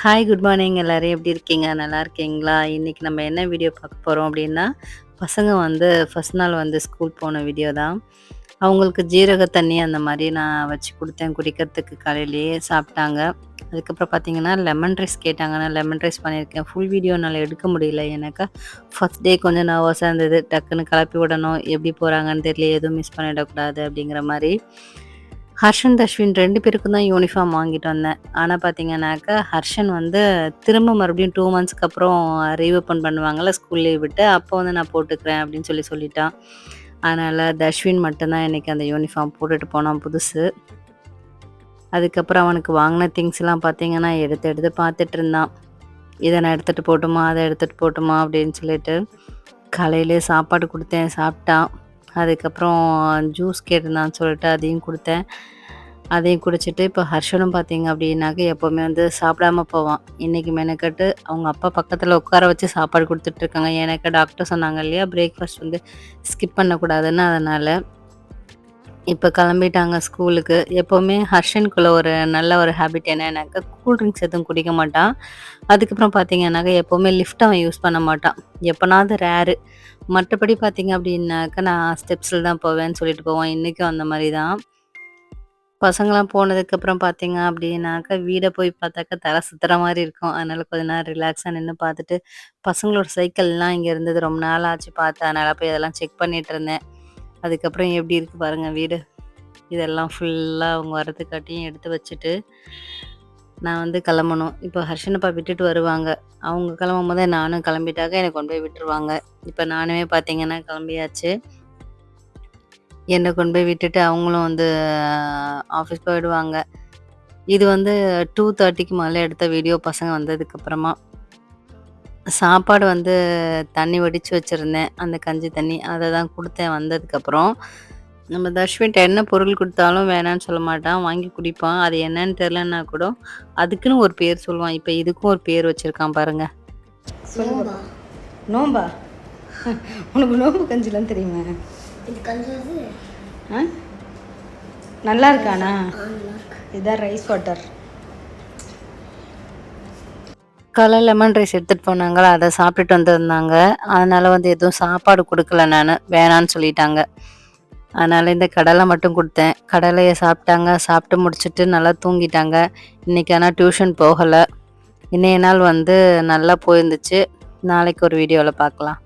Hi, good morning எல்லாரும் எப்படி இருக்கீங்க? நல்லா இருக்கீங்களா? இன்னைக்கு நம்ம என்ன வீடியோ பார்க்க போறோம் அப்படின்னா, பசங்க வந்து ஃபர்ஸ்ட் நாள் வந்து ஸ்கூல் போன வீடியோ தான். அவங்களுக்கு ஜீரக தண்ணி அந்த மாரி நான் வச்சு குடுத்தேன் குடிக்கிறதுக்கு காலையிலேயே சாப்பிட்டாங்க. அதுக்கப்புறம் பார்த்தீங்கன்னா, லெமன் ரைஸ் கேட்டாங்க. நான் லெமன் ரைஸ் பண்ணியிருக்கேன். ஃபுல் வீடியோ என்னால எடுக்க முடியல. எனக்கு ஃபர்ஸ்ட் டே கொஞ்சம் நர்வஸா இருந்தது. டக்குன்னு கிளப்பி விடணும். எப்படி போறாங்கன்னு தெரியல. எதுவும் மிஸ் பண்ணிடக்கூடாது அப்படிங்கிற மாரி. ஹர்ஷன், தஷ்வின் 2 பேருக்கும் தான் யூனிஃபார்ம் வாங்கிட்டு வந்தேன். ஆனா பார்த்தீங்கன்னாக்கா, ஹர்ஷன் வந்து திரும்ப மறுபடியும் 2 மந்த்ஸ்க்கு அப்புறம் ரீஓப்பன் பண்ணுவாங்கல்ல ஸ்கூல் லீவ் விட்டு, அப்போ வந்து நான் போட்டுக்கிறேன் அப்படின்னு சொல்லிட்டான். அதனால தஷ்வின் மட்டும் தான் இன்னைக்கு அந்த யூனிஃபார்ம் போட்டுட்டு போனான் புதுசு. அதுக்கப்புறம் அவனுக்கு வாங்கின திங்ஸ்லாம் பார்த்தீங்கன்னா, எடுத்து எடுத்து பார்த்துட்டு இருந்தான். இத நான் எடுத்துட்டு போட்டுமா, அத எடுத்துட்டு போட்டுமா அப்படின்னு சொல்லிட்டு. காலையிலேயே சாப்பாடு குடுத்தேன், சாப்பிட்டான். அதுக்கப்புறம் ஜூஸ் கேட்டிருந்தான்னு சொல்லிட்டு அதையும் குடுத்தேன். அதையும் குடிச்சிட்டு இப்போ ஹர்ஷனும் பார்த்தீங்க அப்படின்னாக்க எப்போவுமே வந்து சாப்பிடாம போவான். இன்னைக்கு மெனக்கட்டு அவங்க அப்பா பக்கத்துல உட்கார வச்சு சாப்பாடு குடுத்துட்ருக்காங்க. எனக்கு டாக்டர் சொன்னாங்க இல்லையா, பிரேக்ஃபாஸ்ட் வந்து ஸ்கிப் பண்ணக்கூடாதுன்னு. அதனால இப்ப கிளம்பிட்டாங்க ஸ்கூலுக்கு. எப்பவுமே ஹர்ஷனுக்குள்ள ஒரு நல்ல ஒரு ஹேபிட் என்னன்னாக்கா, கூல் ட்ரிங்க்ஸ் எதுவும் குடிக்க மாட்டான். அதுக்கப்புறம் பார்த்தீங்கன்னாக்கா, எப்பவுமே லிஃப்ட் அவன் யூஸ் பண்ண மாட்டான். எப்பனாவது ரேரு. மற்றபடி பார்த்தீங்க அப்படின்னாக்கா, நான் ஸ்டெப்ஸ்ல தான் போவேன்னு சொல்லிட்டு போவான். இன்னைக்கும் அந்த மாரி தான். பசங்கலாம் போனதுக்கப்புறம் பார்த்தீங்க அப்படின்னாக்கா, வீட போய் பார்த்தாக்கா தல சுத்துற மாரி இருக்கும். அதனால கொஞ்ச நேரம் ரிலாக்ஸா நின்னு பார்த்துட்டு, பசங்களோட சைக்கிள்லாம் இங்க இருந்தது. ரொம்ப நாள் ஆச்சு பார்த்து. அதனால போய் அதெல்லாம் செக் பண்ணிட்டு இருந்தேன். அதுக்கப்புறம் எப்படி இருக்கு பாருங்க வீடு. இதெல்லாம் ஃபுல்லா அவங்க வரதுக்காட்டியும் எடுத்து வச்சுட்டு, நான் வந்து கிளம்பணும். இப்போ ஹர்ஷனப்பா விட்டுட்டு வருவாங்க. அவங்க கிளம்பும்போதே நானும் கிளம்பிட்டாக்க என்ன கொண்டு போய் விட்டுருவாங்க. இப்போ நானுமே பார்த்தீங்கன்னா கிளம்பியாச்சு. என்ன கொண்டு போய் விட்டுட்டு அவங்களும் வந்து ஆஃபீஸ் போயிடுவாங்க. இது வந்து 2:30க்கு மேல எடுத்த வீடியோ பசங்க வந்ததுக்கப்புறமா. சாப்பாடு வந்து தண்ணி வடிச்சு வச்சிருந்தேன். அந்த கஞ்சி தண்ணி. அத தான் குடுத்தேன் வந்ததுக்கப்புறம். நம்ம தஷ்வின்ட்ட என்ன பொருள் குடுத்தாலும் வேணான்னு சொல்ல மாட்டான். வாங்கி குடிப்பான். அது என்னன்னு தெரியலன்னா கூட, அதுக்குன்னு ஒரு பேர் சொல்லுவான். இப்ப இதுக்கும் ஒரு பேர் வச்சிருக்கான் பாருங்க. நோம்பா நோம்பா? உனக்கு நோம்பு கஞ்சிலாம் தெரியுமா? இது கஞ்சது ஆ? நல்லா இருக்கானா? நல்லா இருக்கு. இதான் ரைஸ் வாட்டர். காலைல லெமன் ரைஸ் எடுத்துட்டு போனாங்களா, அத சாப்பிட்டுட்டு வந்திருந்தாங்க. அதனால வந்து எதுவும் சாப்பாடு குடுக்கல நானு. வேணான்னு சொல்லிட்டாங்க. அதனால இந்த கடலை மட்டும் குடுத்தேன். கடலைய சாப்பிட்டாங்க. சாப்பிட்டு முடிச்சுட்டு நல்லா தூங்கிட்டாங்க. இன்னைக்கு ஆனா டியூஷன் போகல. இன்னைய நாள் வந்து நல்லா போயிருந்துச்சு. நாளைக்கு ஒரு வீடியோல பார்க்கலாம்.